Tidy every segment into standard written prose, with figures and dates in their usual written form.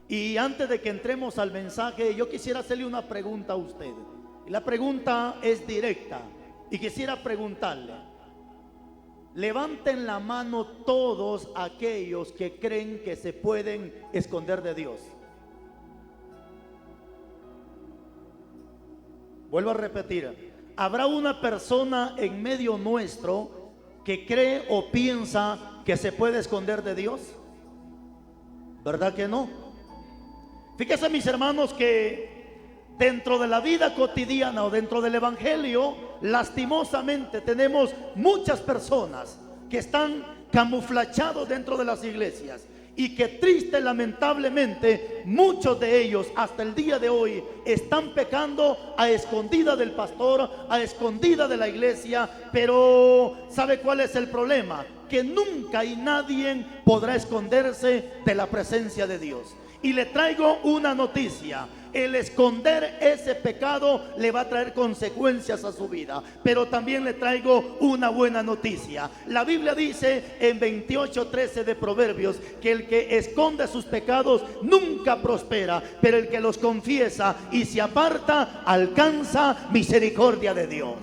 Y antes de que entremos al mensaje, yo quisiera hacerle una pregunta a usted. Y la pregunta es directa. Y quisiera preguntarle: levanten la mano todos aquellos que creen que se pueden esconder de Dios. Vuelvo a repetir: ¿habrá una persona en medio nuestro que cree o piensa que se puede esconder de Dios? ¿Verdad que no? Fíjense, mis hermanos, que dentro de la vida cotidiana o dentro del evangelio, lastimosamente tenemos muchas personas que están camuflachados dentro de las iglesias, y que triste, lamentablemente, muchos de ellos hasta el día de hoy están pecando a escondida del pastor, a escondida de la iglesia. Pero ¿sabe cuál es el problema? Que nunca y nadie podrá esconderse de la presencia de Dios. Y le traigo una noticia: el esconder ese pecado le va a traer consecuencias a su vida. Pero también le traigo una buena noticia. La Biblia dice en 28:13 de Proverbios que el que esconde sus pecados nunca prospera, pero el que los confiesa y se aparta alcanza misericordia de Dios.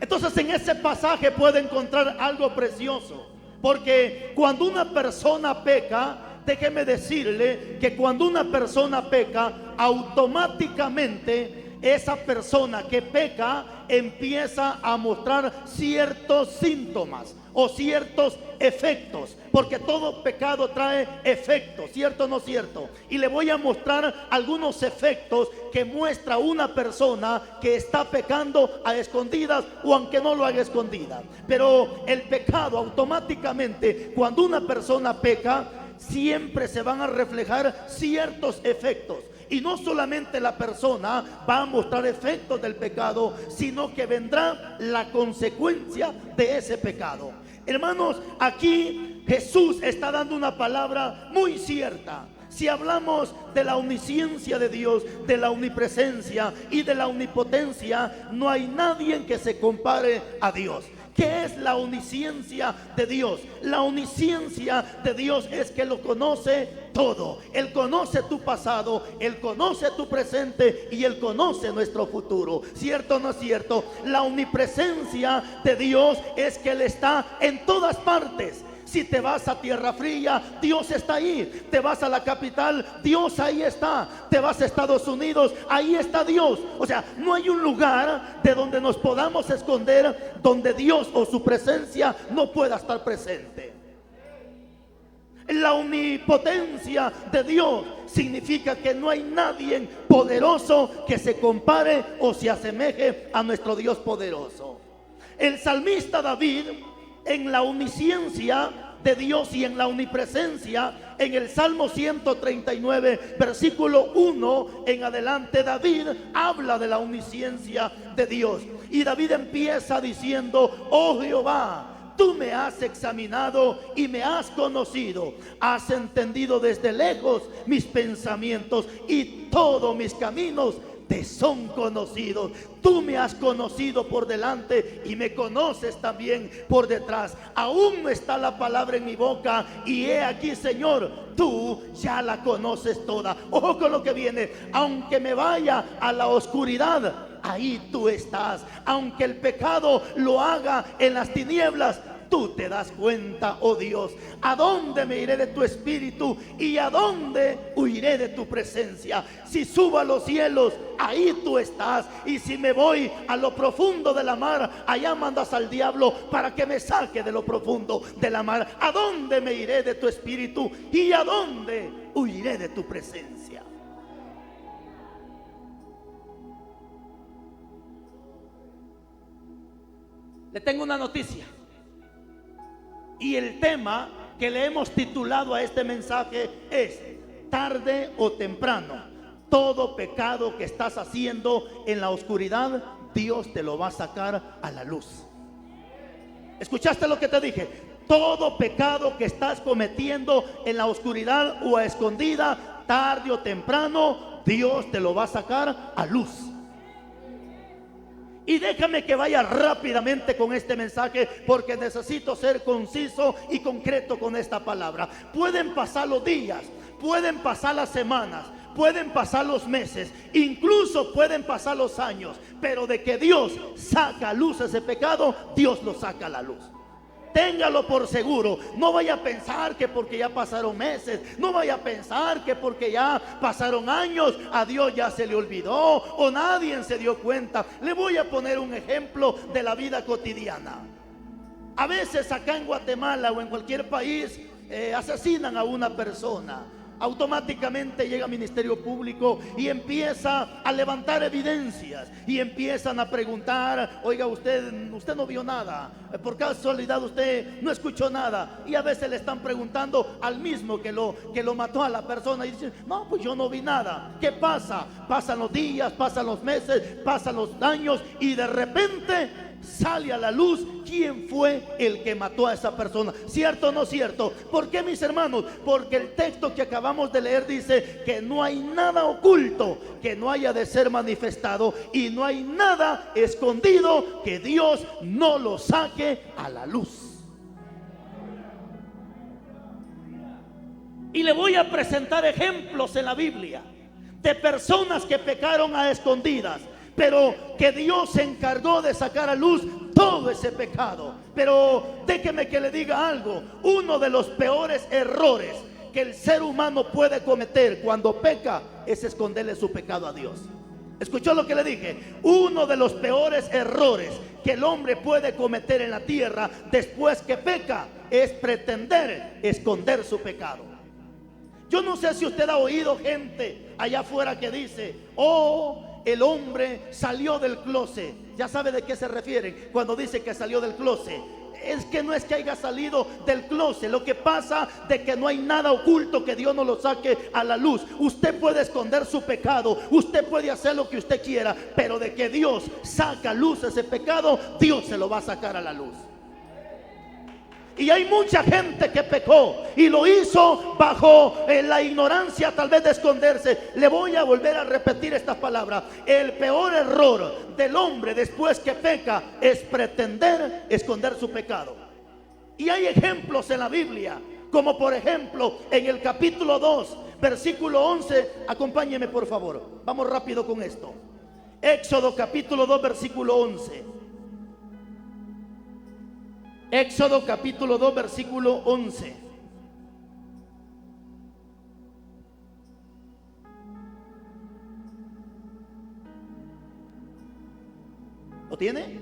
Entonces, en ese pasaje puede encontrar algo precioso, porque cuando una persona peca, déjeme decirle que cuando una persona peca, automáticamente esa persona que peca empieza a mostrar ciertos síntomas o ciertos efectos, porque todo pecado trae efectos, ¿cierto o no cierto? Y le voy a mostrar algunos efectos que muestra una persona que está pecando a escondidas, o aunque no lo haga escondida. Pero el pecado, automáticamente, cuando una persona peca, siempre se van a reflejar ciertos efectos. Y no solamente la persona va a mostrar efectos del pecado, sino que vendrá la consecuencia de ese pecado. Hermanos, aquí Jesús está dando una palabra muy cierta. Si hablamos de la omnisciencia de Dios, de la omnipresencia y de la omnipotencia, no hay nadie que se compare a Dios. ¿Qué es la omnisciencia de Dios? La omnisciencia de Dios es que lo conoce todo. Él conoce tu pasado, Él conoce tu presente y Él conoce nuestro futuro. ¿Cierto o no es cierto? La omnipresencia de Dios es que Él está en todas partes. Si te vas a Tierra Fría, Dios está ahí. Te vas a la capital, Dios ahí está. Te vas a Estados Unidos, ahí está Dios. O sea, no hay un lugar de donde nos podamos esconder donde Dios o su presencia no pueda estar presente. La omnipotencia de Dios significa que no hay nadie poderoso que se compare o se asemeje a nuestro Dios poderoso. El salmista David, en la omnisciencia de Dios y en la omnipresencia, en el Salmo 139, versículo 1 en adelante, David habla de la omnisciencia de Dios. Y David empieza diciendo: oh Jehová, tú me has examinado y me has conocido. Has entendido desde lejos mis pensamientos, y todos mis caminos te son conocidos. Tú me has conocido por delante y me conoces también por detrás. Aún no está la palabra en mi boca, y he aquí, Señor, tú ya la conoces toda. Ojo con lo que viene: aunque me vaya a la oscuridad, ahí tú estás. Aunque el pecado lo haga en las tinieblas, tú te das cuenta, oh Dios. ¿A dónde me iré de tu espíritu y a dónde huiré de tu presencia? Si subo a los cielos, ahí tú estás. Y si me voy a lo profundo de la mar, allá mandas al diablo para que me saque de lo profundo de la mar. ¿A dónde me iré de tu espíritu y a dónde huiré de tu presencia? Le tengo una noticia. Y el tema que le hemos titulado a este mensaje es: tarde o temprano, todo pecado que estás haciendo en la oscuridad, Dios te lo va a sacar a la luz. ¿Escuchaste lo que te dije? Todo pecado que estás cometiendo en la oscuridad o a escondida, tarde o temprano, Dios te lo va a sacar a luz. Y déjame que vaya rápidamente con este mensaje, porque necesito ser conciso y concreto con esta palabra. Pueden pasar los días, pueden pasar las semanas, pueden pasar los meses, incluso pueden pasar los años, pero de que Dios saca a luz ese pecado, Dios lo saca a la luz. Téngalo por seguro. No vaya a pensar que porque ya pasaron meses, no vaya a pensar que porque ya pasaron años, a Dios ya se le olvidó o nadie se dio cuenta. Le voy a poner un ejemplo de la vida cotidiana. A veces acá en Guatemala o en cualquier país asesinan a una persona. Automáticamente llega Ministerio Público y empieza a levantar evidencias y empiezan a preguntar: oiga, usted no vio nada, por casualidad usted no escuchó nada. Y a veces le están preguntando al mismo que lo mató a la persona y dicen: no, pues yo no vi nada. ¿Qué pasa? Pasan los días, pasan los meses, pasan los años y de repente sale a la luz quién fue el que mató a esa persona. ¿Cierto o no cierto? ¿Por qué, mis hermanos? Porque el texto que acabamos de leer dice que no hay nada oculto que no haya de ser manifestado, y no hay nada escondido que Dios no lo saque a la luz. Y le voy a presentar ejemplos en la Biblia de personas que pecaron a escondidas, pero que Dios se encargó de sacar a luz todo ese pecado. Pero déjeme que le diga algo: uno de los peores errores que el ser humano puede cometer cuando peca es esconderle su pecado a Dios. ¿Escuchó lo que le dije? Uno de los peores errores que el hombre puede cometer en la tierra después que peca es pretender esconder su pecado. Yo no sé si usted ha oído gente allá afuera que dice: oh, el hombre salió del closet. Ya sabe de qué se refieren cuando dice que salió del closet. Es que no es que haya salido del closet. Lo que pasa de que no hay nada oculto que Dios no lo saque a la luz. Usted puede esconder su pecado, usted puede hacer lo que usted quiera, pero de que Dios saca a luz ese pecado, Dios se lo va a sacar a la luz. Y hay mucha gente que pecó y lo hizo bajo la ignorancia, tal vez de esconderse. Le voy a volver a repetir esta palabra: el peor error del hombre después que peca es pretender esconder su pecado. Y hay ejemplos en la Biblia, como por ejemplo en el capítulo 2 versículo 11. Acompáñeme por favor, vamos rápido con esto. Éxodo capítulo 2 versículo 11. Éxodo capítulo 2 versículo 11. ¿Lo tiene?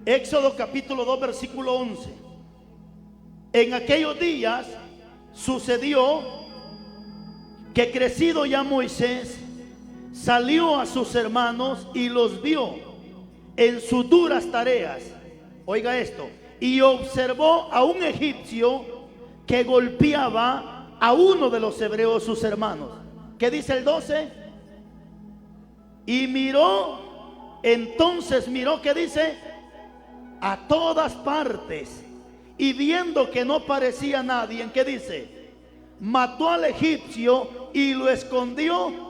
Éxodo capítulo 2 versículo 11. En aquellos días sucedió que, crecido ya Moisés, salió a sus hermanos y los vio en sus duras tareas. Oiga esto: y observó a un egipcio que golpeaba a uno de los hebreos, sus hermanos. ¿Qué dice el 12? Y miró, entonces miró, ¿qué dice? A todas partes, y viendo que no parecía nadie, ¿qué dice? Mató al egipcio y lo escondió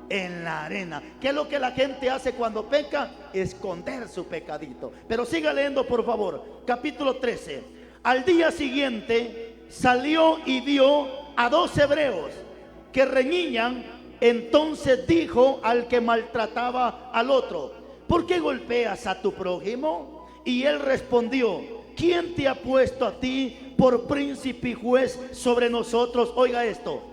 en la arena. ¿Qué es lo que la gente hace cuando peca? Esconder su pecadito. Pero siga leyendo por favor. Capítulo 13. Al día siguiente salió y vio a dos hebreos que reñían. Entonces dijo al que maltrataba al otro: ¿por qué golpeas a tu prójimo? Y él respondió: ¿quién te ha puesto a ti por príncipe y juez sobre nosotros? Oiga esto: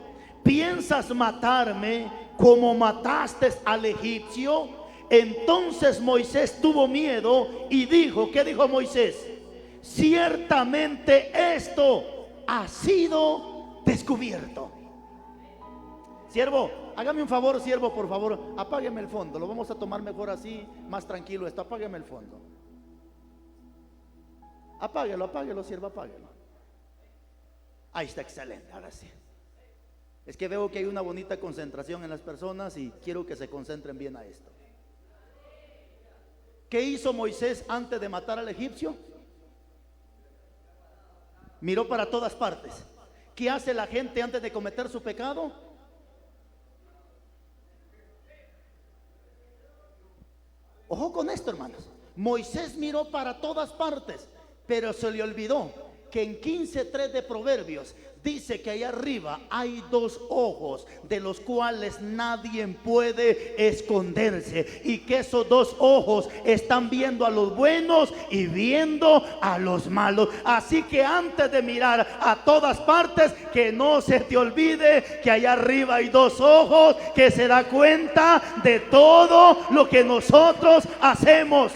¿piensas matarme como mataste al egipcio? Entonces Moisés tuvo miedo y dijo, ¿qué dijo Moisés? Ciertamente esto ha sido descubierto. Siervo, hágame un favor, siervo, por favor, apágueme el fondo. Lo vamos a tomar mejor así, más tranquilo esto. Apágueme el fondo. Apáguelo, siervo, apáguelo. Ahí está, excelente, ahora sí. Es que veo que hay una bonita concentración en las personas y quiero que se concentren bien a esto. ¿Qué hizo Moisés antes de matar al egipcio? Miró para todas partes. ¿Qué hace la gente antes de cometer su pecado? Ojo con esto. esto, hermanos. Moisés miró para todas partes, pero se le olvidó que en 15:3 de Proverbios dice que allá arriba hay dos ojos de los cuales nadie puede esconderse, y que esos dos ojos están viendo a los buenos y viendo a los malos. Así que antes de mirar a todas partes, que no se te olvide que allá arriba hay dos ojos que se da cuenta de todo lo que nosotros hacemos.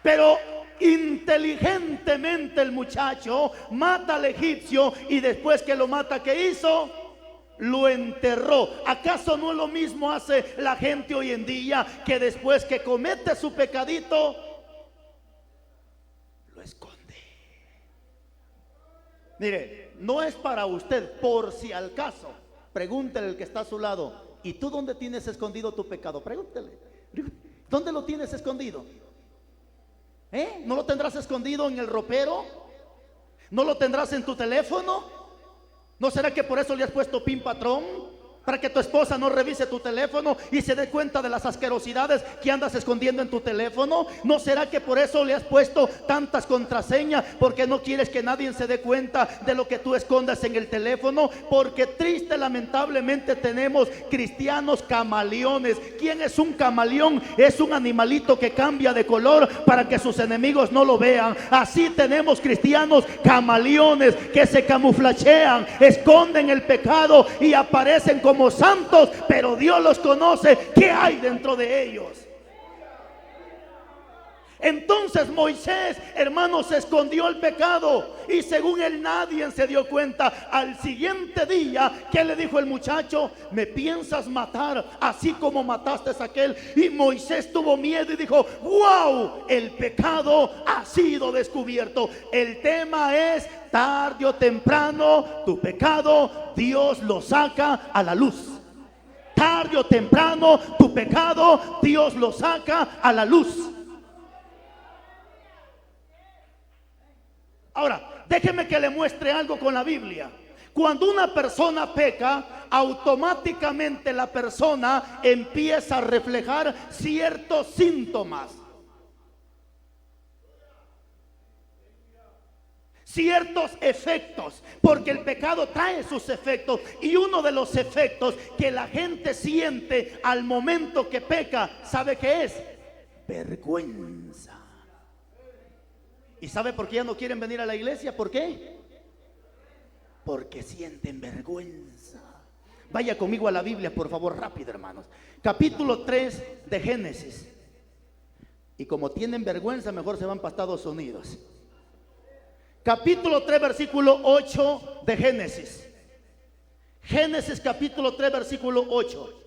Pero inteligentemente el muchacho mata al egipcio, y después que lo mata, ¿qué hizo? Lo enterró. ¿Acaso no lo mismo hace la gente hoy en día, que después que comete su pecadito lo esconde? Mire, no es para usted, por si al caso, pregúntele al que está a su lado: ¿y tú dónde tienes escondido tu pecado? Pregúntele, ¿dónde lo tienes escondido? ¿No lo tendrás escondido en el ropero? ¿No lo tendrás en tu teléfono? ¿No será que por eso le has puesto PIN patrón? Para que tu esposa no revise tu teléfono y se dé cuenta de las asquerosidades que andas escondiendo en tu teléfono. ¿No será que por eso le has puesto tantas contraseñas? Porque no quieres que nadie se dé cuenta de lo que tú escondas en el teléfono. Porque triste, lamentablemente, tenemos cristianos camaleones. ¿Quién es un camaleón? Es un animalito que cambia de color para que sus enemigos no lo vean. Así tenemos cristianos camaleones que se camuflachean, esconden el pecado y aparecen como santos, pero Dios los conoce. ¿Qué hay dentro de ellos? Entonces Moisés, hermanos, escondió el pecado, y según él nadie se dio cuenta. Al siguiente día, ¿qué le dijo el muchacho? Me piensas matar así como mataste a aquel. Y Moisés tuvo miedo y dijo: wow, el pecado ha sido descubierto. El tema es: tarde o temprano tu pecado Dios lo saca a la luz. Tarde o temprano tu pecado Dios lo saca a la luz. Ahora, déjeme que le muestre algo con la Biblia. Cuando una persona peca, automáticamente la persona empieza a reflejar ciertos síntomas, ciertos efectos, porque el pecado trae sus efectos. Y uno de los efectos que la gente siente al momento que peca, ¿sabe qué es? Vergüenza. ¿Y sabe por qué ya no quieren venir a la iglesia? ¿Por qué? Porque sienten vergüenza. Vaya conmigo a la Biblia, por favor, rápido, hermanos. Capítulo 3 de Génesis. Y como tienen vergüenza, mejor se van para Estados Unidos. Capítulo 3, versículo 8 de Génesis. Génesis capítulo 3, versículo 8.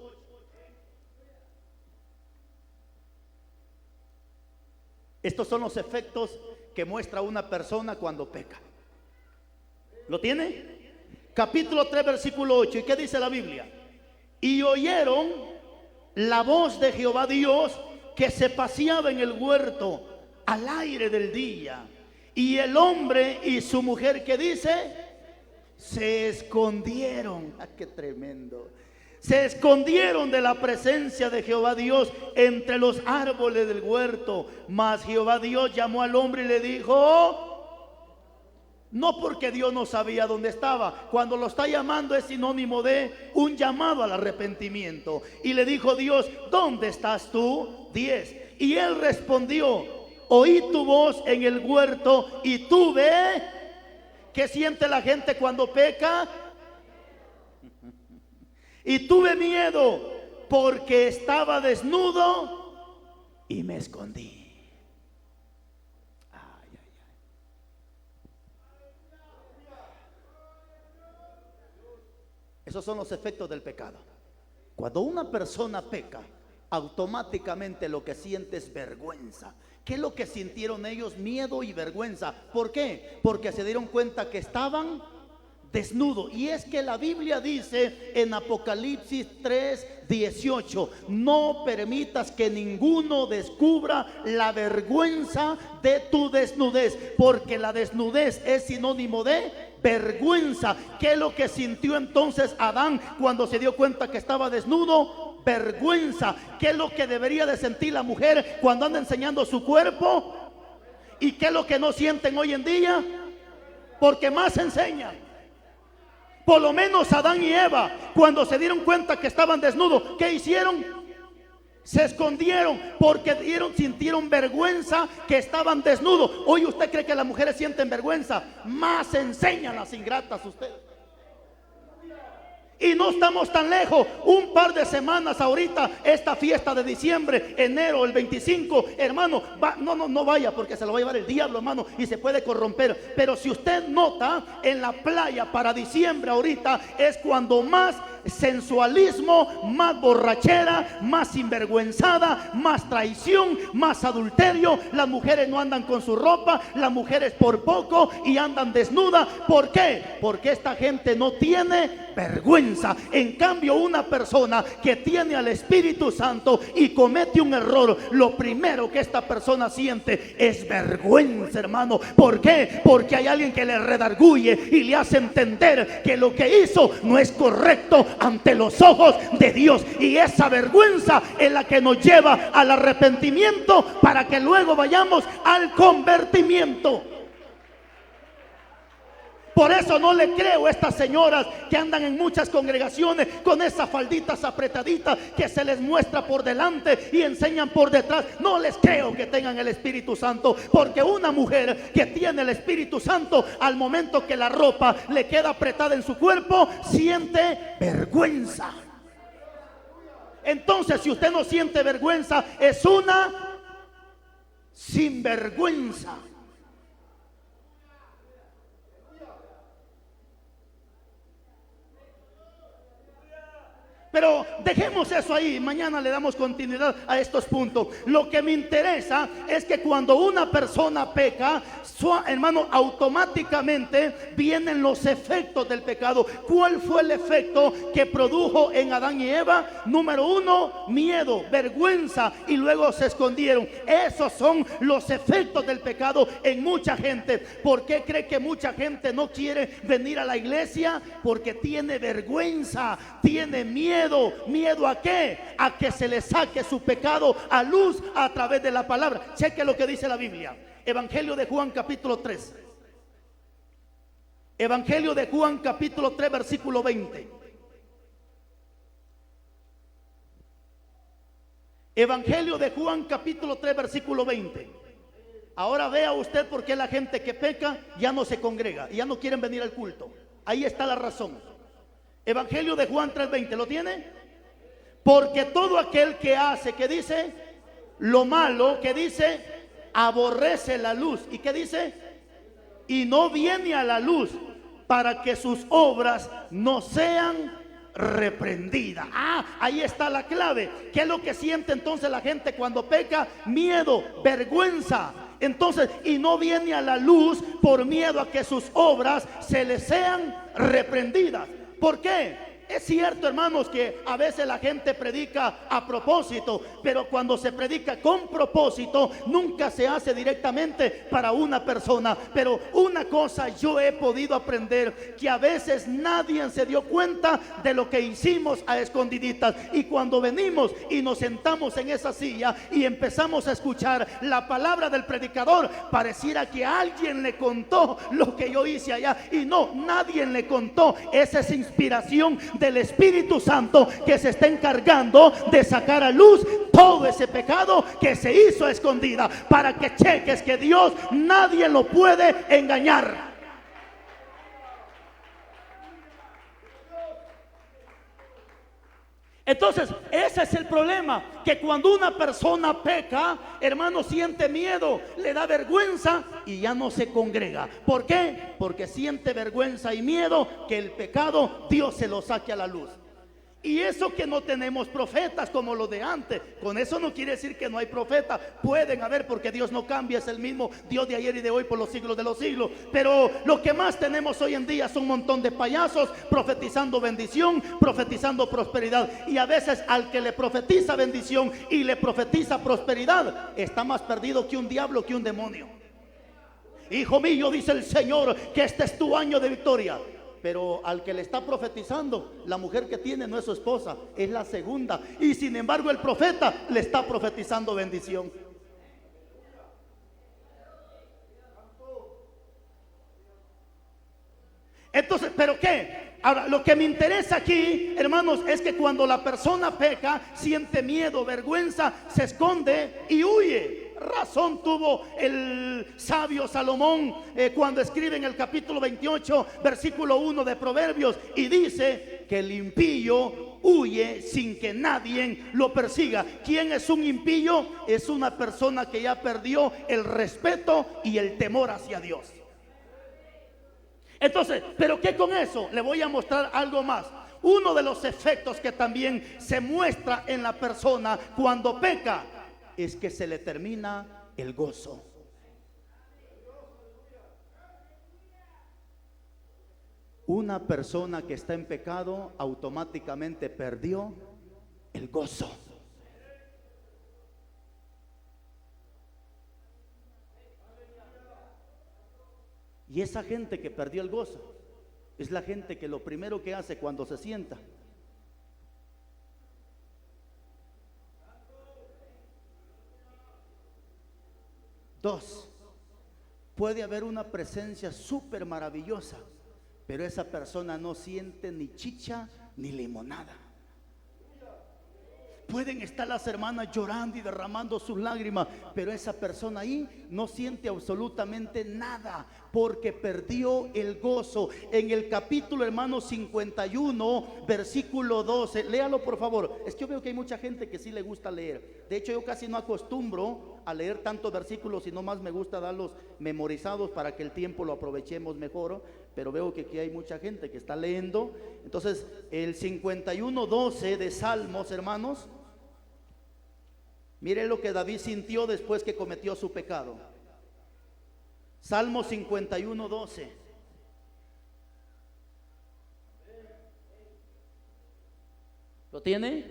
Estos son los efectos que muestra una persona cuando peca. ¿Lo tiene? Capítulo 3, versículo 8. ¿Y qué dice la Biblia? Y oyeron la voz de Jehová Dios, que se paseaba en el huerto al aire del día. Y el hombre y su mujer, ¿qué dice? Se escondieron. ¡Ah, qué tremendo! Se escondieron de la presencia de Jehová Dios entre los árboles del huerto. Mas Jehová Dios llamó al hombre y le dijo, no porque Dios no sabía dónde estaba. Cuando lo está llamando es sinónimo de un llamado al arrepentimiento. Y le dijo Dios, ¿dónde estás tú? 10. Y él respondió, oí tu voz en el huerto y tuve. ¿Qué siente la gente cuando peca? Y tuve miedo porque estaba desnudo y me escondí. Ay, ay, ay. Esos son los efectos del pecado. Cuando una persona peca, automáticamente lo que siente es vergüenza. ¿Qué es lo que sintieron ellos? Miedo y vergüenza. ¿Por qué? Porque se dieron cuenta que estaban desnudo. Y es que la Biblia dice en Apocalipsis 3:18, no permitas que ninguno descubra la vergüenza de tu desnudez, porque la desnudez es sinónimo de vergüenza. ¿Qué es lo que sintió entonces Adán cuando se dio cuenta que estaba desnudo? vergüenza. ¿Qué es lo que debería de sentir la mujer cuando anda enseñando su cuerpo? ¿Y qué es lo que no sienten hoy en día? Porque más enseñan. Por lo menos Adán y Eva, cuando se dieron cuenta que estaban desnudos, ¿qué hicieron? Se escondieron porque sintieron vergüenza que estaban desnudos. Hoy usted cree que las mujeres sienten vergüenza, más enseñan las ingratas ustedes. Y no estamos tan lejos, un par de semanas ahorita, esta fiesta de diciembre, enero, el 25, hermano, no vaya porque se lo va a llevar el diablo, hermano, y se puede corromper. Pero si usted nota, en la playa para diciembre ahorita es cuando más sensualismo, más borrachera, más sinvergüenzada, más traición, más adulterio. Las mujeres no andan con su ropa, las mujeres por poco y andan desnudas. ¿Por qué? Porque esta gente no tiene vergüenza. En cambio, una persona que tiene al Espíritu Santo y comete un error, lo primero que esta persona siente es vergüenza, hermano. ¿Por qué? Porque hay alguien que le redarguye y le hace entender que lo que hizo no es correcto ante los ojos de Dios. Y esa vergüenza es la que nos lleva al arrepentimiento para que luego vayamos al convertimiento. Por eso no le creo a estas señoras que andan en muchas congregaciones con esas falditas apretaditas que se les muestra por delante y enseñan por detrás. No les creo que tengan el Espíritu Santo, porque una mujer que tiene el Espíritu Santo, al momento que la ropa le queda apretada en su cuerpo, siente vergüenza. Entonces, si usted no siente vergüenza, es una sinvergüenza. Pero dejemos eso ahí, mañana le damos continuidad a estos puntos. Lo que me interesa es que cuando una persona peca, hermano, automáticamente vienen los efectos del pecado. ¿Cuál fue el efecto que produjo en Adán y Eva? Número uno, miedo, vergüenza, y luego se escondieron. Esos son los efectos del pecado en mucha gente. ¿Por qué cree que mucha gente no quiere venir a la iglesia? Porque tiene vergüenza, tiene miedo. ¿Miedo a qué? A que se le saque su pecado a luz a través de la palabra. Cheque lo que dice la Biblia. Evangelio de Juan capítulo 3. Evangelio de Juan capítulo 3 versículo 20. Evangelio de Juan capítulo 3 versículo 20. Ahora vea usted por qué la gente que peca ya no se congrega, ya no quieren venir al culto. Ahí está la razón. Evangelio de Juan 3:20, ¿lo tiene? Porque todo aquel que hace, que dice, lo malo, que dice, aborrece la luz. ¿Y qué dice? Y no viene a la luz para que sus obras no sean reprendidas. Ahí está la clave. ¿Qué es lo que siente entonces la gente cuando peca? Miedo, vergüenza. Entonces, y no viene a la luz por miedo a que sus obras se le sean reprendidas. ¿Por qué? Es cierto, hermanos, que a veces la gente predica a propósito, pero cuando se predica con propósito, nunca se hace directamente para una persona. Pero una cosa yo he podido aprender, que a veces nadie se dio cuenta de lo que hicimos a escondiditas. Y cuando venimos y nos sentamos en esa silla y empezamos a escuchar la palabra del predicador, pareciera que alguien le contó lo que yo hice allá. Y no, nadie le contó. Esa es inspiración del Espíritu Santo, que se está encargando de sacar a luz todo ese pecado que se hizo a escondida, para que cheques que Dios nadie lo puede engañar. Entonces, ese es el problema, que cuando una persona peca, hermano, siente miedo, le da vergüenza y ya no se congrega. ¿Por qué? Porque siente vergüenza y miedo que el pecado Dios se lo saque a la luz. Y eso que no tenemos profetas como los de antes, con eso no quiere decir que no hay profetas. Pueden haber, porque Dios no cambia, es el mismo Dios de ayer y de hoy por los siglos de los siglos. Pero lo que más tenemos hoy en día son un montón de payasos profetizando bendición, profetizando prosperidad. Y a veces al que le profetiza bendición y le profetiza prosperidad, está más perdido que un diablo, que un demonio. Hijo mío, dice el Señor, que este es tu año de victoria. pero al que le está profetizando, la mujer que tiene no es su esposa, es la segunda. Y sin embargo el profeta le está profetizando bendición. Entonces, ¿pero qué? Ahora, lo que me interesa aquí, hermanos, es que cuando la persona peca, siente miedo, vergüenza, se esconde y huye. Razón tuvo el sabio Salomón cuando escribe en el capítulo 28, versículo 1 de Proverbios, y dice que el impío huye sin que nadie lo persiga. ¿Quién es un impío? Es una persona que ya perdió el respeto y el temor hacia Dios. Entonces, ¿pero qué con eso? Le voy a mostrar algo más. Uno de los efectos que también se muestra en la persona cuando peca es que se le termina el gozo. Una persona que está en pecado automáticamente perdió el gozo. Y esa gente que perdió el gozo es la gente que lo primero que hace cuando se sienta, dos, puede haber una presencia súper maravillosa, pero esa persona no siente ni chicha ni limonada. Pueden estar las hermanas llorando y derramando sus lágrimas, pero esa persona ahí no siente absolutamente nada, porque perdió el gozo. En el capítulo, hermano, 51, versículo 12, léalo por favor. Es que yo veo que hay mucha gente que sí le gusta leer. De hecho, yo casi no acostumbro a leer tantos versículos, sino más me gusta darlos memorizados para que el tiempo lo aprovechemos mejor. Pero veo que aquí hay mucha gente que está leyendo. Entonces, el 51:12 de Salmos, hermanos, mire lo que David sintió después que cometió su pecado. Salmo 51:12. ¿Lo tiene?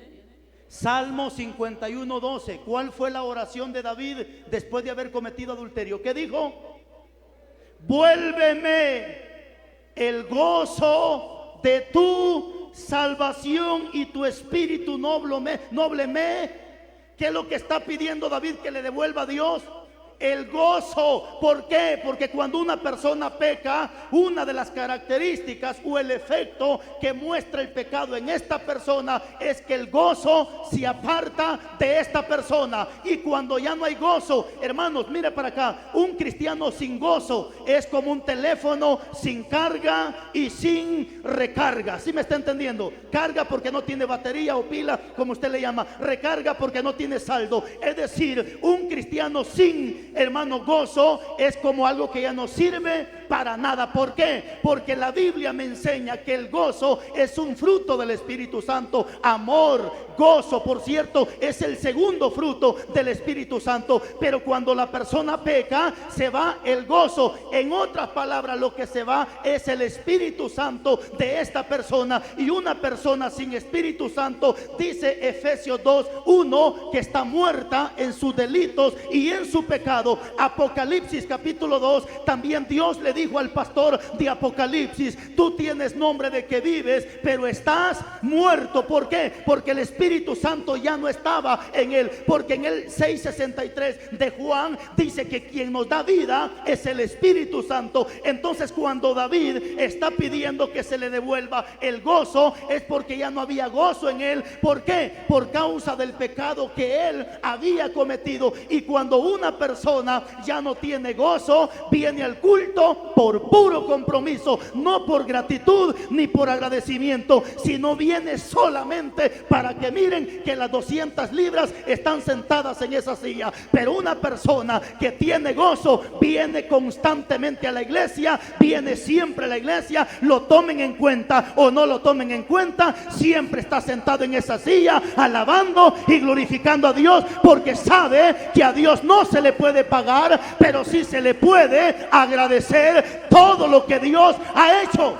Salmo 51:12. ¿Cuál fue la oración de David después de haber cometido adulterio? ¿Qué dijo? Vuélveme el gozo de tu salvación y tu espíritu noble me. ¿Qué es lo que está pidiendo David que le devuelva a Dios? El gozo. ¿Por qué? Porque cuando una persona peca, una de las características o el efecto que muestra el pecado en esta persona es que el gozo se aparta de esta persona. Y cuando ya no hay gozo, hermanos, mire para acá, un cristiano sin gozo es como un teléfono sin carga y sin recarga. ¿Sí me está entendiendo? Carga porque no tiene batería o pila, como usted le llama. Recarga porque no tiene saldo. Es decir, un cristiano sin, hermano, gozo es como algo que ya no sirve para nada. ¿Por qué? Porque la Biblia me enseña que el gozo es un fruto del Espíritu Santo. Amor, gozo, por cierto, es el segundo fruto del Espíritu Santo. Pero cuando la persona peca, se va el gozo. En otras palabras, lo que se va es el Espíritu Santo de esta persona. Y una persona sin Espíritu Santo, dice Efesios 2:1, que está muerta en sus delitos y en su pecado. Apocalipsis capítulo 2, también Dios le dijo al pastor de Apocalipsis: tú tienes nombre de que vives, pero estás muerto. ¿Por qué? Porque el Espíritu Santo ya no estaba en él. Porque en el 6:63 de Juan dice que quien nos da vida es el Espíritu Santo. Entonces, cuando David está pidiendo que se le devuelva el gozo, es porque ya no había gozo en él. ¿Por qué? Por causa del pecado que él había cometido. Y cuando una persona ya no tiene gozo, viene al culto por puro compromiso, no por gratitud ni por agradecimiento, sino viene solamente para que miren que las 200 libras están sentadas en esa silla. Pero una persona que tiene gozo viene constantemente a la iglesia, viene siempre a la iglesia, lo tomen en cuenta o no lo tomen en cuenta, siempre está sentado en esa silla alabando y glorificando a Dios, porque sabe que a Dios no se le puede pagar, pero sí se le puede agradecer todo lo que Dios ha hecho.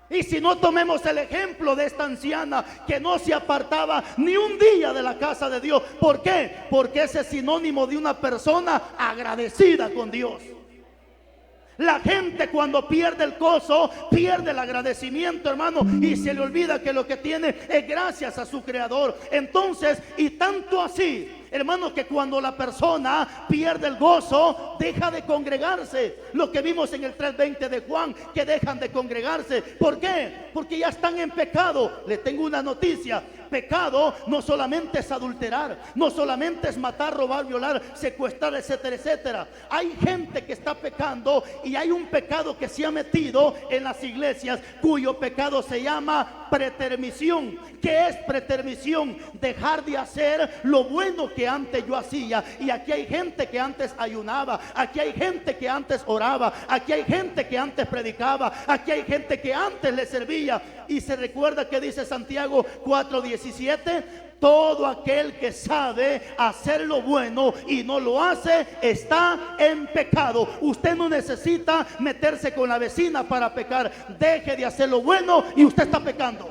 Y si no, tomemos el ejemplo de esta anciana que no se apartaba ni un día de la casa de Dios. ¿Por qué? Porque ese es sinónimo de una persona agradecida con Dios. La gente cuando pierde el gozo, pierde el agradecimiento, hermano, y se le olvida que lo que tiene es gracias a su Creador. Entonces, y tanto así, hermano, que cuando la persona pierde el gozo, deja de congregarse. Lo que vimos en el 3:20 de Juan, que dejan de congregarse. ¿Por qué? Porque ya están en pecado. Le tengo una noticia: pecado no solamente es adulterar, no solamente es matar, robar, violar, secuestrar, etcétera, etcétera. Hay gente que está pecando, y hay un pecado que se ha metido en las iglesias, cuyo pecado se llama pretermisión. ¿Qué es pretermisión? Dejar de hacer lo bueno que antes yo hacía. Y aquí hay gente que antes ayunaba, aquí hay gente que antes oraba, aquí hay gente que antes predicaba, aquí hay gente que antes le servía. Y se recuerda que dice Santiago 4:17: todo aquel que sabe hacer lo bueno y no lo hace, está en pecado. Usted no necesita meterse con la vecina para pecar. Deje de hacer lo bueno y usted está pecando.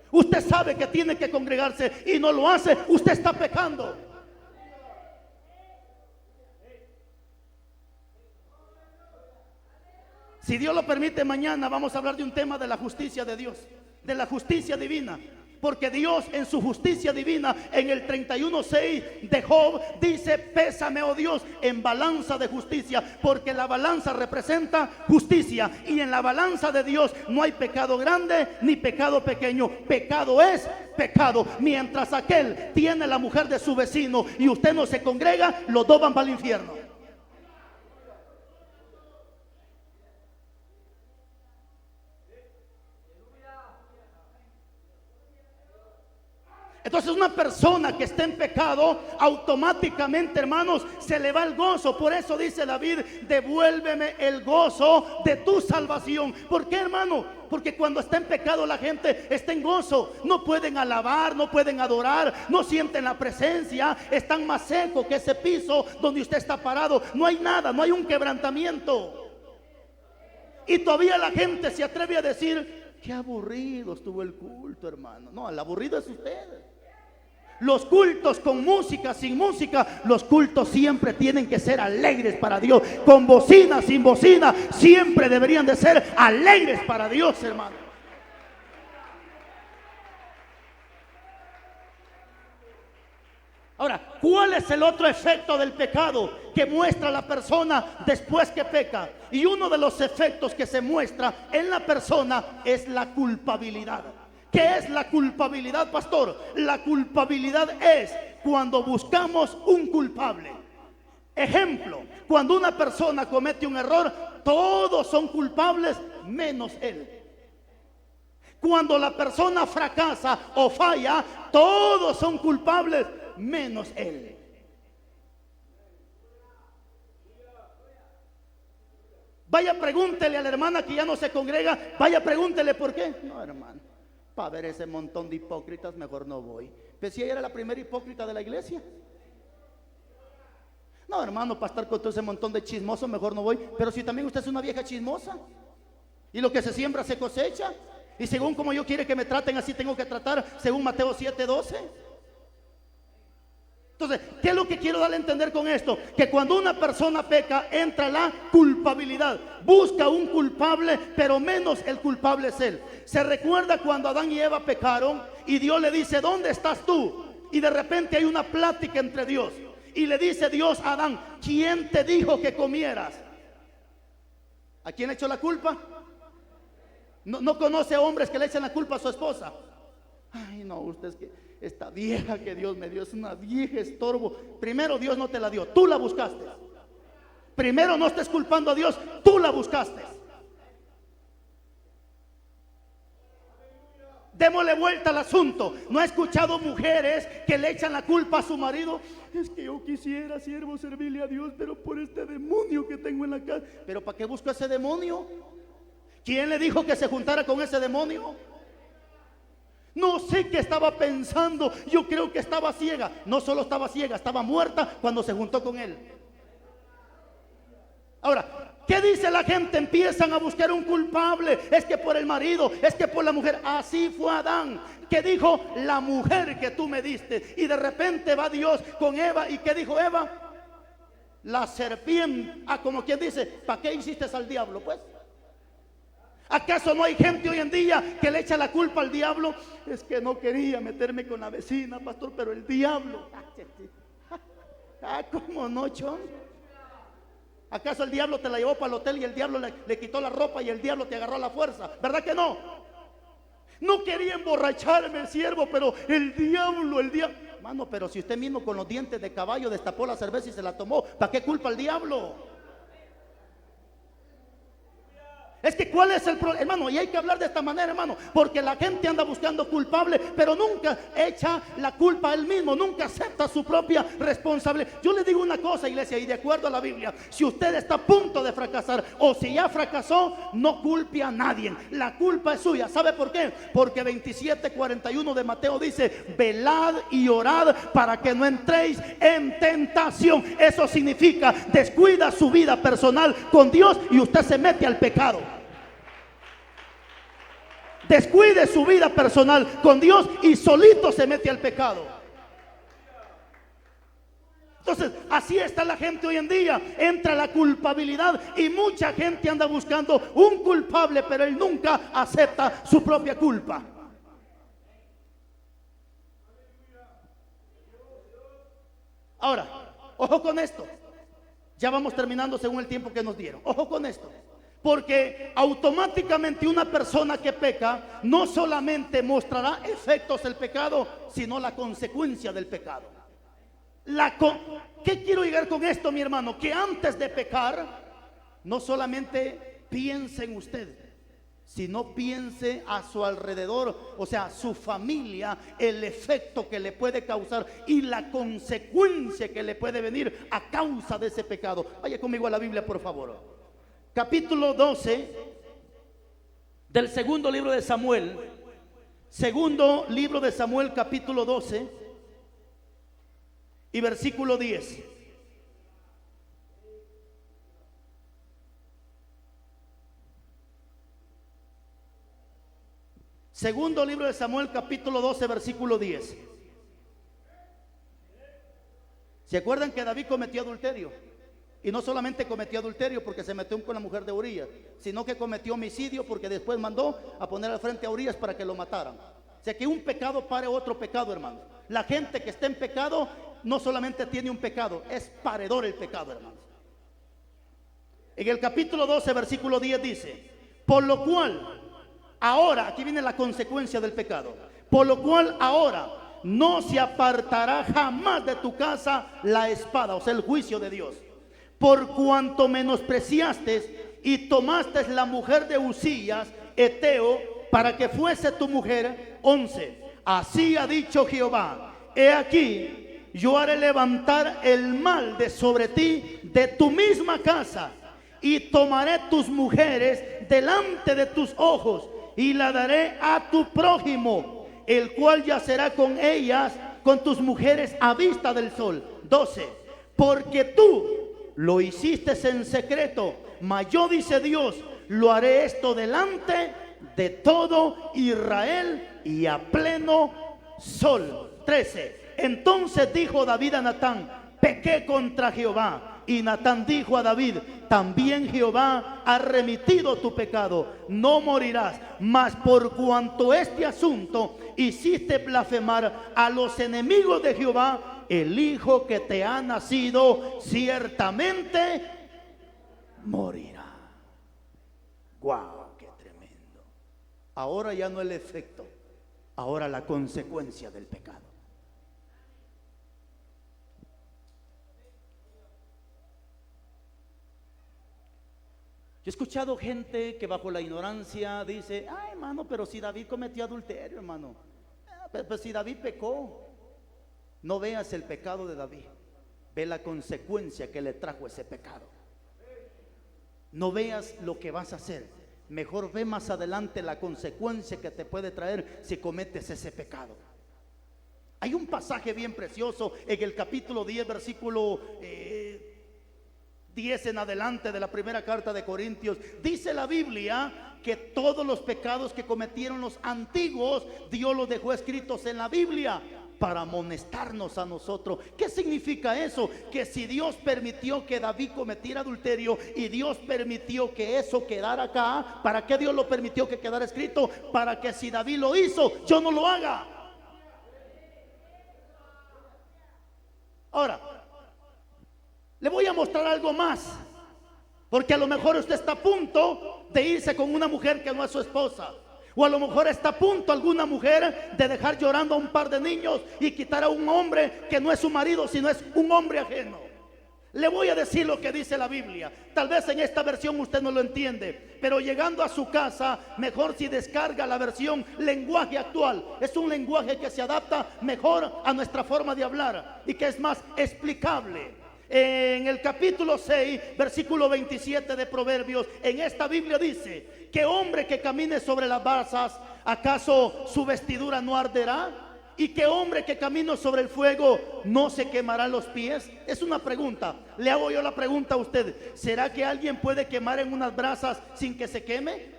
Usted sabe que tiene que congregarse y no lo hace, usted está pecando. Si Dios lo permite, mañana vamos a hablar de un tema de la justicia de Dios, de la justicia divina. Porque Dios, en su justicia divina, en el 31:6 de Job, dice: pésame, oh Dios, en balanza de justicia. Porque la balanza representa justicia, y en la balanza de Dios no hay pecado grande ni pecado pequeño. Pecado es pecado. Mientras aquel tiene la mujer de su vecino y usted no se congrega, los dos van para el infierno. Entonces, una persona que está en pecado, automáticamente, hermanos, se le va el gozo. Por eso dice David: devuélveme el gozo de tu salvación. ¿Por qué, hermano? Porque cuando está en pecado la gente está en gozo. No pueden alabar, no pueden adorar, no sienten la presencia. Están más secos que ese piso donde usted está parado. No hay nada, no hay un quebrantamiento. Y todavía la gente se atreve a decir: qué aburrido estuvo el culto, hermano. No, el aburrido es usted. Los cultos con música, sin música, los cultos siempre tienen que ser alegres para Dios. Con bocina, sin bocina, siempre deberían de ser alegres para Dios, hermano. Ahora, ¿cuál es el otro efecto del pecado que muestra la persona después que peca? Y uno de los efectos que se muestra en la persona es la culpabilidad. ¿Qué es la culpabilidad, pastor? La culpabilidad es cuando buscamos un culpable. Ejemplo: cuando una persona comete un error, todos son culpables menos él. Cuando la persona fracasa o falla, todos son culpables menos él. Vaya, pregúntele a la hermana que ya no se congrega, vaya, pregúntele por qué. No, hermano, para ver ese montón de hipócritas mejor no voy. Pero si ella era la primera hipócrita de la iglesia. No, hermano, para estar con todo ese montón de chismosos mejor no voy. Pero si también usted es una vieja chismosa, y lo que se siembra se cosecha, y según como yo quiere que me traten, así tengo que tratar, según Mateo 7:12. Entonces, ¿qué es lo que quiero darle a entender con esto? Que cuando una persona peca, entra la culpabilidad. Busca un culpable, pero menos el culpable es él. Se recuerda cuando Adán y Eva pecaron y Dios le dice: ¿dónde estás tú? Y de repente hay una plática entre Dios. Y le dice Dios a Adán: ¿quién te dijo que comieras? ¿A quién le echó la culpa? No conoce hombres que le echan la culpa a su esposa. Ay, no, usted es que esta vieja que Dios me dio es una vieja estorbo. Primero, Dios no te la dio, tú la buscaste. Primero, no estés culpando a Dios, tú la buscaste. Démosle vuelta al asunto. ¿No he escuchado mujeres que le echan la culpa a su marido? Es que yo quisiera, siervo, servirle a Dios, pero por este demonio que tengo en la casa. ¿Pero para qué busco ese demonio? ¿Quién le dijo que se juntara con ese demonio? No sé qué estaba pensando. Yo creo que estaba ciega. No solo estaba ciega, estaba muerta cuando se juntó con él. Ahora, ¿Qué dice la gente? Empiezan a buscar un culpable. Es que por el marido, es que por la mujer. Así fue Adán, que dijo: la mujer que tú me diste. Y de repente va Dios con Eva. ¿Y qué dijo Eva? La serpiente. Como quien dice: ¿para qué hiciste al diablo pues? ¿Acaso no hay gente hoy en día que le echa la culpa al diablo? Es que no quería meterme con la vecina, pastor, pero el diablo. ¿Cómo no, chon? ¿Acaso el diablo te la llevó para el hotel y el diablo le quitó la ropa y el diablo te agarró a la fuerza? ¿Verdad que no? No quería emborracharme el siervo, pero el diablo. Mano, pero si usted mismo con los dientes de caballo destapó la cerveza y se la tomó, ¿para qué culpa al diablo? Es que ¿cuál es el problema, hermano? Y hay que hablar de esta manera, hermano, porque la gente anda buscando culpable, pero nunca echa la culpa a él mismo, nunca acepta su propia responsabilidad. Yo le digo una cosa, iglesia, y de acuerdo a la Biblia, si usted está a punto de fracasar o si ya fracasó, no culpe a nadie, la culpa es suya. ¿Sabe por qué? Porque 27:41 de Mateo dice: velad y orad para que no entréis en tentación. Eso significa: descuida su vida personal con Dios y usted se mete al pecado. Descuide su vida personal con Dios y solito se mete al pecado. Entonces, así está la gente hoy en día. Entra la culpabilidad y mucha gente anda buscando un culpable, pero él nunca acepta su propia culpa. Ahora, ojo con esto. Ya vamos terminando según el tiempo que nos dieron. Ojo con esto. Porque automáticamente una persona que peca no solamente mostrará efectos del pecado, sino la consecuencia del pecado. ¿Qué quiero llegar con esto, mi hermano? Que antes de pecar, no solamente piense en usted, sino piense a su alrededor, o sea, su familia, el efecto que le puede causar y la consecuencia que le puede venir a causa de ese pecado. Vaya conmigo a la Biblia, por favor. Capítulo 12 del segundo libro de Samuel. Segundo libro de Samuel, capítulo 12 y versículo 10. Segundo libro de Samuel, capítulo 12, versículo 10. ¿Se acuerdan que David cometió adulterio? Y no solamente cometió adulterio porque se metió con la mujer de Urías, sino que cometió homicidio porque después mandó a poner al frente a Urías para que lo mataran. O sea que un pecado pare otro pecado, hermano. La gente que está en pecado no solamente tiene un pecado, es paredor el pecado, hermano. En el capítulo 12, versículo 10 dice: por lo cual ahora, aquí viene la consecuencia del pecado. Por lo cual ahora no se apartará jamás de tu casa la espada, o sea, el juicio de Dios. Por cuanto menospreciaste y tomaste la mujer de Uzías, Eteo, para que fuese tu mujer. 11. Así ha dicho Jehová: he aquí, yo haré levantar el mal de sobre ti de tu misma casa, y tomaré tus mujeres delante de tus ojos, y la daré a tu prójimo, el cual yacerá con ellas, con tus mujeres a vista del sol. 12. Porque tú lo hiciste en secreto, mas yo, dice Dios, lo haré esto delante de todo Israel y a pleno sol. 13. Entonces dijo David a Natán: pequé contra Jehová. Y Natán dijo a David: también Jehová ha remitido tu pecado, no morirás. Mas por cuanto este asunto hiciste blasfemar a los enemigos de Jehová, el hijo que te ha nacido ciertamente morirá. Guau, qué tremendo. Ahora ya no el efecto, ahora la consecuencia del pecado. Yo he escuchado gente que bajo la ignorancia dice: ay, hermano, pero si David cometió adulterio, hermano, pero si David pecó. No veas el pecado de David, ve la consecuencia que le trajo ese pecado. No veas lo que vas a hacer, mejor ve más adelante la consecuencia que te puede traer si cometes ese pecado. Hay un pasaje bien precioso en el capítulo 10, versículo 10 en adelante de la primera carta de Corintios, dice la Biblia que todos los pecados que cometieron los antiguos, Dios los dejó escritos en la Biblia para amonestarnos a nosotros. ¿Qué significa eso? Que si Dios permitió que David cometiera adulterio y Dios permitió que eso quedara acá, ¿para qué Dios lo permitió que quedara escrito? Para que si David lo hizo, yo no lo haga. Ahora, le voy a mostrar algo más, porque a lo mejor usted está a punto de irse con una mujer que no es su esposa, o a lo mejor está a punto alguna mujer de dejar llorando a un par de niños y quitar a un hombre que no es su marido, sino es un hombre ajeno. Le voy a decir lo que dice la Biblia. Tal vez en esta versión usted no lo entiende, pero llegando a su casa, mejor si descarga la versión lenguaje actual. Es un lenguaje que se adapta mejor a nuestra forma de hablar y que es más explicable. En el capítulo 6, versículo 27 de Proverbios, en esta Biblia dice: ¿qué hombre que camine sobre las brasas, acaso su vestidura no arderá? ¿Y qué hombre que camine sobre el fuego no se quemará los pies? Es una pregunta. Le hago yo la pregunta a usted: ¿será que alguien puede quemar en unas brasas sin que se queme?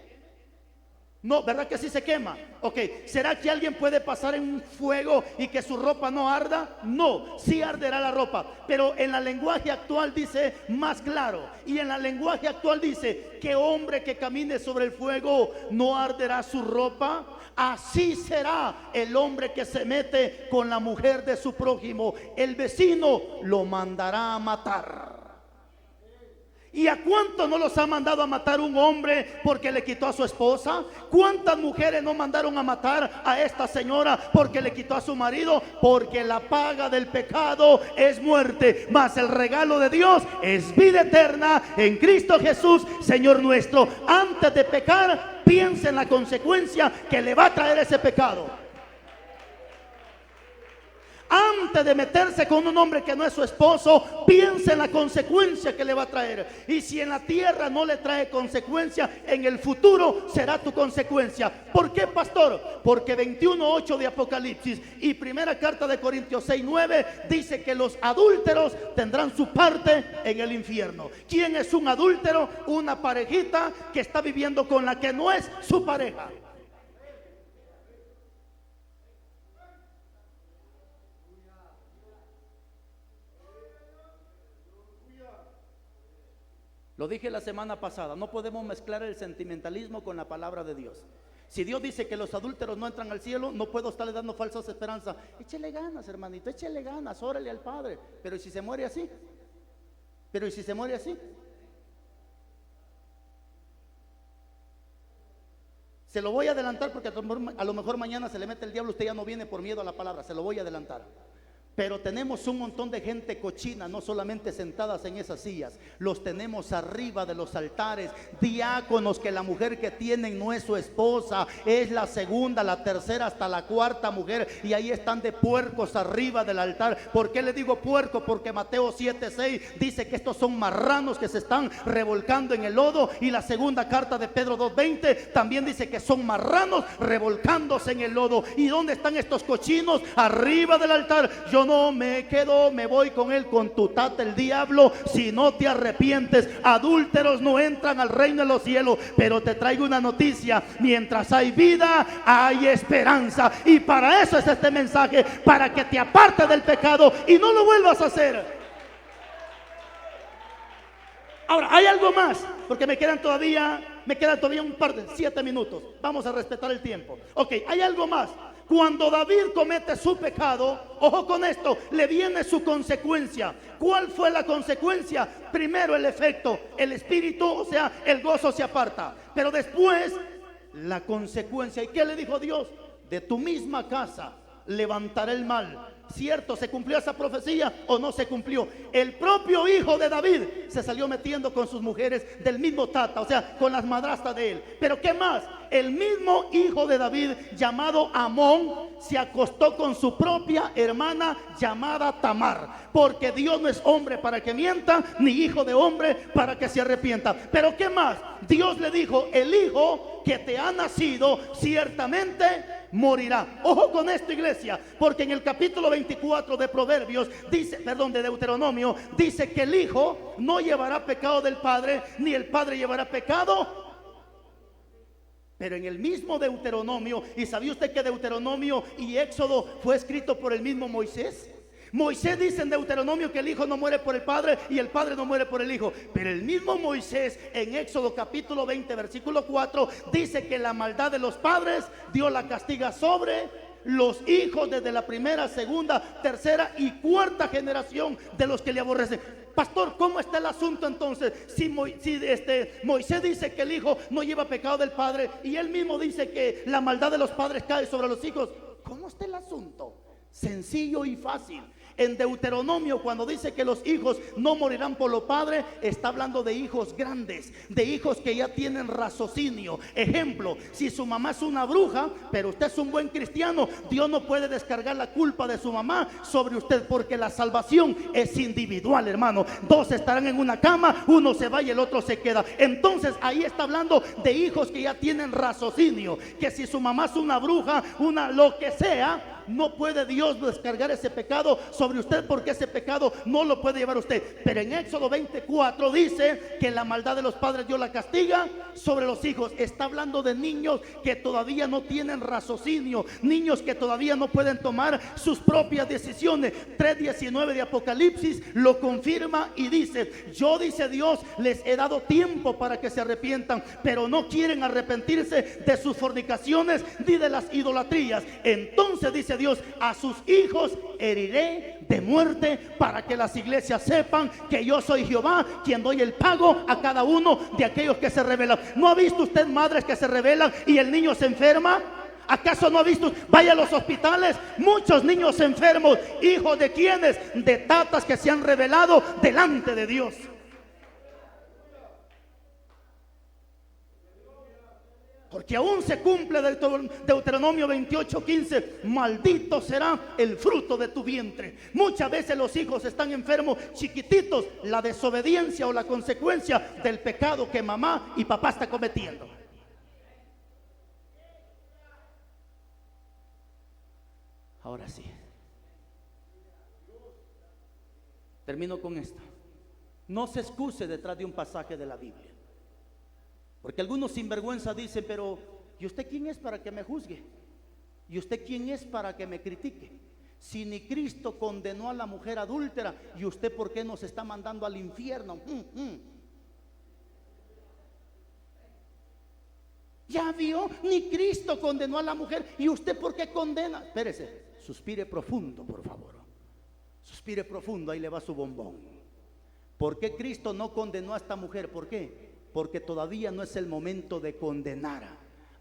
No, ¿verdad que sí se quema? Ok, ¿será que alguien puede pasar en un fuego y que su ropa no arda? No, sí arderá la ropa, pero en la lenguaje actual dice más claro. Y en la lenguaje actual dice: ¿qué hombre que camine sobre el fuego no arderá su ropa? Así será el hombre que se mete con la mujer de su prójimo. El vecino lo mandará a matar. ¿Y a cuántos no los ha mandado a matar un hombre porque le quitó a su esposa? ¿Cuántas mujeres no mandaron a matar a esta señora porque le quitó a su marido? Porque la paga del pecado es muerte, mas el regalo de Dios es vida eterna en Cristo Jesús, Señor nuestro. Antes de pecar, piensa en la consecuencia que le va a traer ese pecado. Antes de meterse con un hombre que no es su esposo, piensa en la consecuencia que le va a traer. Y si en la tierra no le trae consecuencia, en el futuro será tu consecuencia. ¿Por qué, pastor? Porque 21:8 de Apocalipsis y primera carta de Corintios 6:9 dice que los adúlteros tendrán su parte en el infierno. ¿Quién es un adúltero? Una parejita que está viviendo con la que no es su pareja. Lo dije la semana pasada, no podemos mezclar el sentimentalismo con la palabra de Dios. Si Dios dice que los adúlteros no entran al cielo, no puedo estarle dando falsas esperanzas. Échele ganas, hermanito, échele ganas, órale al Padre. Pero ¿y si se muere así? Pero ¿y si se muere así? Se lo voy a adelantar porque a lo mejor mañana se le mete el diablo. Usted ya no viene por miedo a la palabra, se lo voy a adelantar. Pero tenemos un montón de gente cochina, no solamente sentadas en esas sillas, los tenemos arriba de los altares, diáconos que la mujer que tienen no es su esposa, es la segunda, la tercera, hasta la cuarta mujer, y ahí están de puercos arriba del altar. ¿Por qué le digo puerco? Porque Mateo 7:6 dice que estos son marranos que se están revolcando en el lodo, y la segunda carta de Pedro 2:20 también dice que son marranos revolcándose en el lodo. ¿Y dónde están estos cochinos? Arriba del altar. Yo no me quedo, me voy con él, con tu tata el diablo, si no te arrepientes. Adúlteros no entran al reino de los cielos. Pero te traigo una noticia: mientras hay vida, hay esperanza. Y para eso es este mensaje, para que te apartes del pecado y no lo vuelvas a hacer. Ahora, hay algo más, porque me quedan todavía un par de 7 minutos. Vamos a respetar el tiempo. Ok, hay algo más. Cuando David comete su pecado, ojo con esto, le viene su consecuencia. ¿Cuál fue la consecuencia? Primero el efecto, el espíritu, o sea, el gozo se aparta. Pero después, la consecuencia. ¿Y qué le dijo Dios? De tu misma casa levantaré el mal. ¿Cierto? ¿Se cumplió esa profecía o no se cumplió? El propio hijo de David se salió metiendo con sus mujeres del mismo tata, o sea, con las madrastas de él. Pero ¿qué más? El mismo hijo de David, llamado Amón, se acostó con su propia hermana llamada Tamar. Porque Dios no es hombre para que mienta, ni hijo de hombre para que se arrepienta. Pero ¿qué más? Dios le dijo: el hijo que te ha nacido ciertamente morirá. Ojo con esto, iglesia, porque en el capítulo 24 de Proverbios dice, perdón, de Deuteronomio, dice que el hijo no llevará pecado del padre, ni el padre llevará pecado. Pero en el mismo Deuteronomio, ¿y sabía usted que Deuteronomio y Éxodo fue escrito por el mismo Moisés? Moisés dice en Deuteronomio que el hijo no muere por el padre y el padre no muere por el hijo. Pero el mismo Moisés en Éxodo capítulo 20 versículo 4 dice que la maldad de los padres Dios la castiga sobre los hijos desde la primera, segunda, tercera y cuarta generación de los que le aborrecen. Pastor, ¿cómo está el asunto entonces? Si Moisés dice que el hijo no lleva pecado del padre y él mismo dice que la maldad de los padres cae sobre los hijos, ¿cómo está el asunto? Sencillo y fácil. En Deuteronomio, cuando dice que los hijos no morirán por los padres, está hablando de hijos grandes, de hijos que ya tienen raciocinio. Ejemplo, si su mamá es una bruja, pero usted es un buen cristiano, Dios no puede descargar la culpa de su mamá sobre usted, porque la salvación es individual, hermano. Dos estarán en una cama, uno se va y el otro se queda. Entonces ahí está hablando de hijos que ya tienen raciocinio, que si su mamá es una bruja, lo que sea, no puede Dios descargar ese pecado sobre usted, porque ese pecado no lo puede llevar usted. Pero en Éxodo 24 dice que la maldad de los padres Dios la castiga sobre los hijos. Está hablando de niños que todavía no tienen raciocinio, niños que todavía no pueden tomar sus propias decisiones. 3:19 de Apocalipsis lo confirma y dice: yo, dice Dios, les he dado tiempo para que se arrepientan, pero no quieren arrepentirse de sus fornicaciones ni de las idolatrías. Entonces dice Dios: a sus hijos heriré de muerte, para que las iglesias sepan que yo soy Jehová, quien doy el pago a cada uno de aquellos que se rebelan. ¿No ha visto usted madres que se rebelan y el niño se enferma? ¿Acaso no ha visto? Vaya a los hospitales, muchos niños enfermos. ¿Hijos de quiénes? De tatas que se han rebelado delante de Dios. Porque aún se cumple Deuteronomio 28:15: maldito será el fruto de tu vientre. Muchas veces los hijos están enfermos, chiquititos, la desobediencia o la consecuencia del pecado que mamá y papá están cometiendo. Ahora sí, termino con esto. No se excuse detrás de un pasaje de la Biblia, porque algunos sinvergüenza dicen: pero ¿y usted quién es para que me juzgue? ¿Y usted quién es para que me critique? Si ni Cristo condenó a la mujer adúltera, ¿y usted por qué nos está mandando al infierno? Ya vio, ni Cristo condenó a la mujer, ¿y usted por qué condena? Espérese, suspire profundo, por favor. Suspire profundo, ahí le va su bombón. ¿Por qué Cristo no condenó a esta mujer? ¿Por qué? Porque todavía no es el momento de condenar.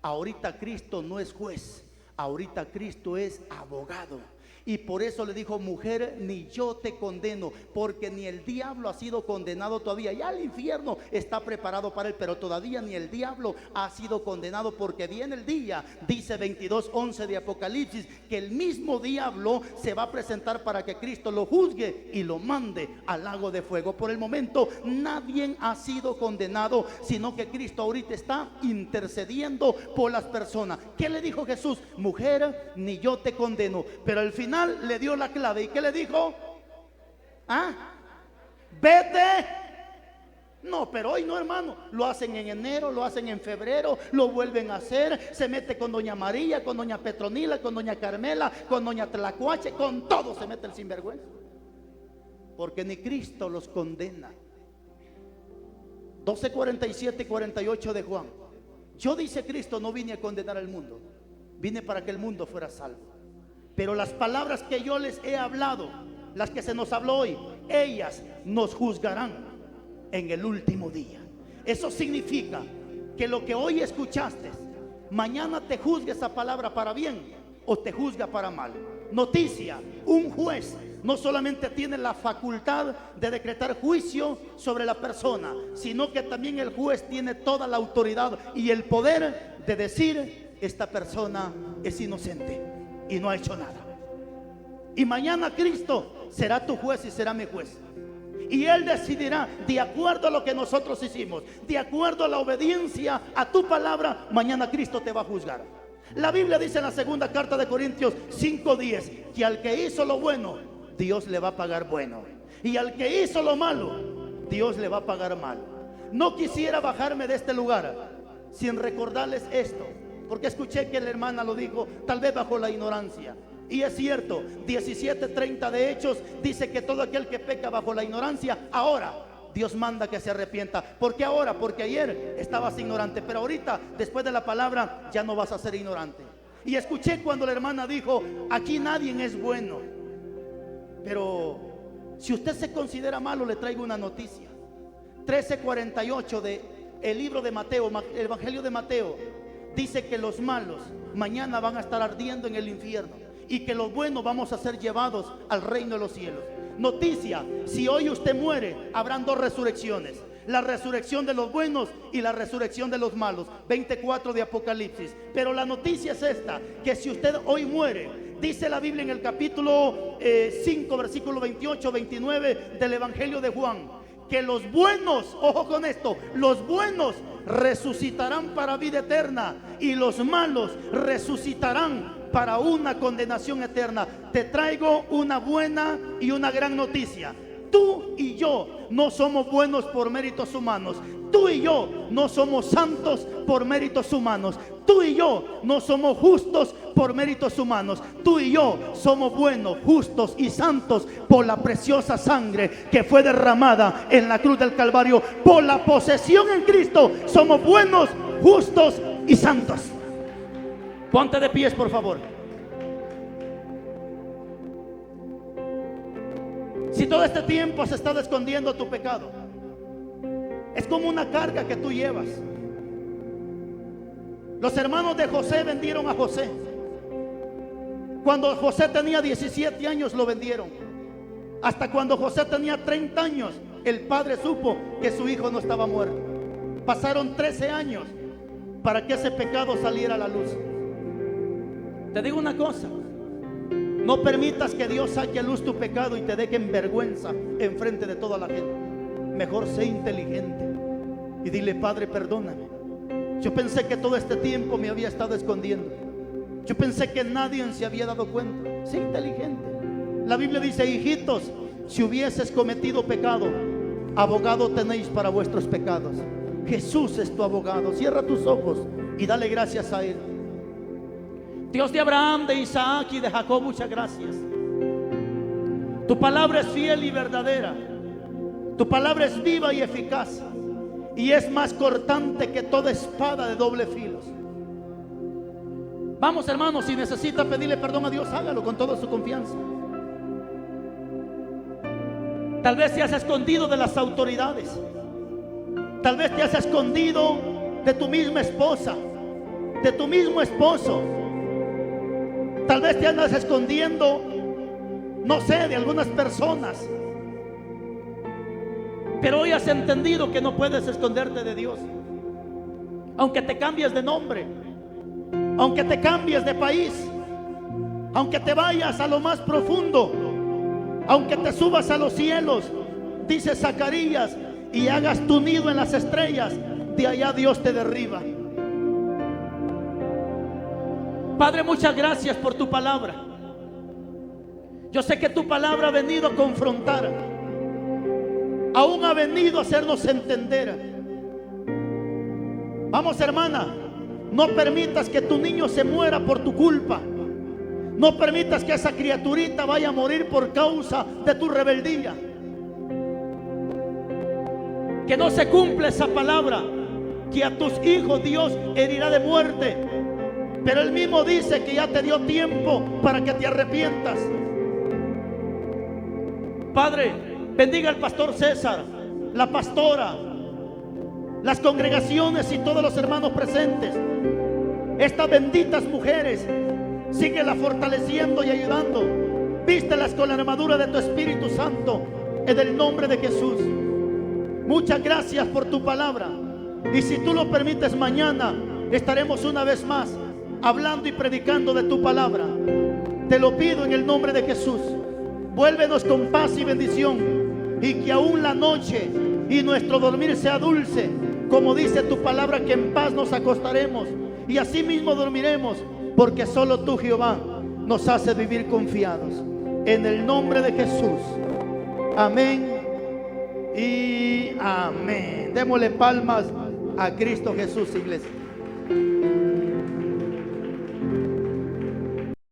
Ahorita Cristo no es juez, ahorita Cristo es abogado. Y por eso le dijo: mujer, ni yo te condeno, porque ni el diablo ha sido condenado todavía. Ya el infierno está preparado para él, pero todavía ni el diablo ha sido condenado, porque viene el día, dice 22:11 de Apocalipsis, que el mismo diablo se va a presentar para que Cristo lo juzgue y lo mande al lago de fuego. Por el momento nadie ha sido condenado, sino que Cristo ahorita está intercediendo por las personas. ¿Qué le dijo Jesús? Mujer, ni yo te condeno. Pero al final le dio la clave. ¿Y qué le dijo? Vete. No, pero hoy no, hermano. Lo hacen en enero, lo hacen en febrero, lo vuelven a hacer. Se mete con doña María, con doña Petronila, con doña Carmela, con doña Tlacuache, con todo se mete el sinvergüenza, porque ni Cristo los condena. 12:47 y 48 de Juan. Yo, dice Cristo, no vine a condenar al mundo, vine para que el mundo fuera salvo. Pero las palabras que yo les he hablado, las que se nos habló hoy, ellas nos juzgarán en el último día. Eso significa que lo que hoy escuchaste, mañana te juzgue esa palabra para bien o te juzga para mal. Noticia: un juez no solamente tiene la facultad de decretar juicio sobre la persona, sino que también el juez tiene toda la autoridad y el poder de decir: esta persona es inocente y no ha hecho nada. Y mañana Cristo será tu juez y será mi juez, y Él decidirá de acuerdo a lo que nosotros hicimos, de acuerdo a la obediencia a tu palabra. Mañana Cristo te va a juzgar. La Biblia dice en la segunda carta de Corintios 5:10: que al que hizo lo bueno, Dios le va a pagar bueno. Y al que hizo lo malo, Dios le va a pagar mal. No quisiera bajarme de este lugar sin recordarles esto, porque escuché que la hermana lo dijo, tal vez bajo la ignorancia. Y es cierto, 17:30 de Hechos dice que todo aquel que peca bajo la ignorancia, ahora Dios manda que se arrepienta. ¿Por qué ahora? Porque ayer estabas ignorante, pero ahorita, después de la palabra, ya no vas a ser ignorante. Y escuché cuando la hermana dijo, aquí nadie es bueno. Pero si usted se considera malo, le traigo una noticia. 13:48 de el libro de Mateo, el Evangelio de Mateo, dice que los malos mañana van a estar ardiendo en el infierno y que los buenos vamos a ser llevados al reino de los cielos. Noticia, si hoy usted muere, habrán dos resurrecciones: la resurrección de los buenos y la resurrección de los malos. 24 de Apocalipsis. Pero la noticia es esta, que si usted hoy muere, dice la Biblia en el capítulo 5, versículo 28, 29 del Evangelio de Juan, que los buenos, ojo con esto, los buenos resucitarán para vida eterna y los malos resucitarán para una condenación eterna. Te traigo una buena y una gran noticia. Tú y yo no somos buenos por méritos humanos. Tú y yo no somos santos por méritos humanos. Tú y yo no somos justos por méritos humanos. Tú y yo somos buenos, justos y santos por la preciosa sangre que fue derramada en la cruz del Calvario. Por la posesión en Cristo somos buenos, justos y santos. Ponte de pies, por favor. Si todo este tiempo has estado escondiendo tu pecado, es como una carga que tú llevas. Los hermanos de José vendieron a José. Cuando José tenía 17 años lo vendieron. Hasta cuando José tenía 30 años, el padre supo que su hijo no estaba muerto. Pasaron 13 años para que ese pecado saliera a la luz. Te digo una cosa: no permitas que Dios saque a luz tu pecado y te deje en vergüenza en frente de toda la gente. Mejor sé inteligente y dile: Padre, perdóname. Yo pensé que todo este tiempo me había estado escondiendo. Yo pensé que nadie se había dado cuenta. Sé inteligente. La Biblia dice: hijitos, si hubieses cometido pecado, abogado tenéis para vuestros pecados. Jesús es tu abogado. Cierra tus ojos y dale gracias a Él. Dios de Abraham, de Isaac y de Jacob, muchas gracias. Tu palabra es fiel y verdadera. Tu palabra es viva y eficaz, y es más cortante que toda espada de doble filo. Vamos, hermanos, si necesita pedirle perdón a Dios, hágalo con toda su confianza. Tal vez te has escondido de las autoridades. Tal vez te has escondido de tu misma esposa, de tu mismo esposo. Tal vez te andas escondiendo, no sé, de algunas personas. Pero hoy has entendido que no puedes esconderte de Dios. Aunque te cambies de nombre, aunque te cambies de país, aunque te vayas a lo más profundo, aunque te subas a los cielos, dice Zacarías, y hagas tu nido en las estrellas, de allá Dios te derriba. Padre, muchas gracias por tu palabra. Yo sé que tu palabra ha venido a confrontar, aún ha venido a hacernos entender. Vamos, hermana, no permitas que tu niño se muera por tu culpa. No permitas que esa criaturita vaya a morir por causa de tu rebeldía. Que no se cumpla esa palabra, que a tus hijos Dios herirá de muerte. Pero Él mismo dice que ya te dio tiempo para que te arrepientas. Padre, bendiga al pastor César, la pastora, las congregaciones y todos los hermanos presentes. Estas benditas mujeres, síguelas fortaleciendo y ayudando. Vístelas con la armadura de tu Espíritu Santo, en el nombre de Jesús. Muchas gracias por tu palabra. Y si tú lo permites, mañana estaremos una vez más hablando y predicando de tu palabra. Te lo pido en el nombre de Jesús. Vuélvenos con paz y bendición, y que aún la noche y nuestro dormir sea dulce, como dice tu palabra, que en paz nos acostaremos y así mismo dormiremos, porque solo tú, Jehová, nos hace vivir confiados. En el nombre de Jesús. Amén y amén. Démosle palmas a Cristo Jesús, iglesia.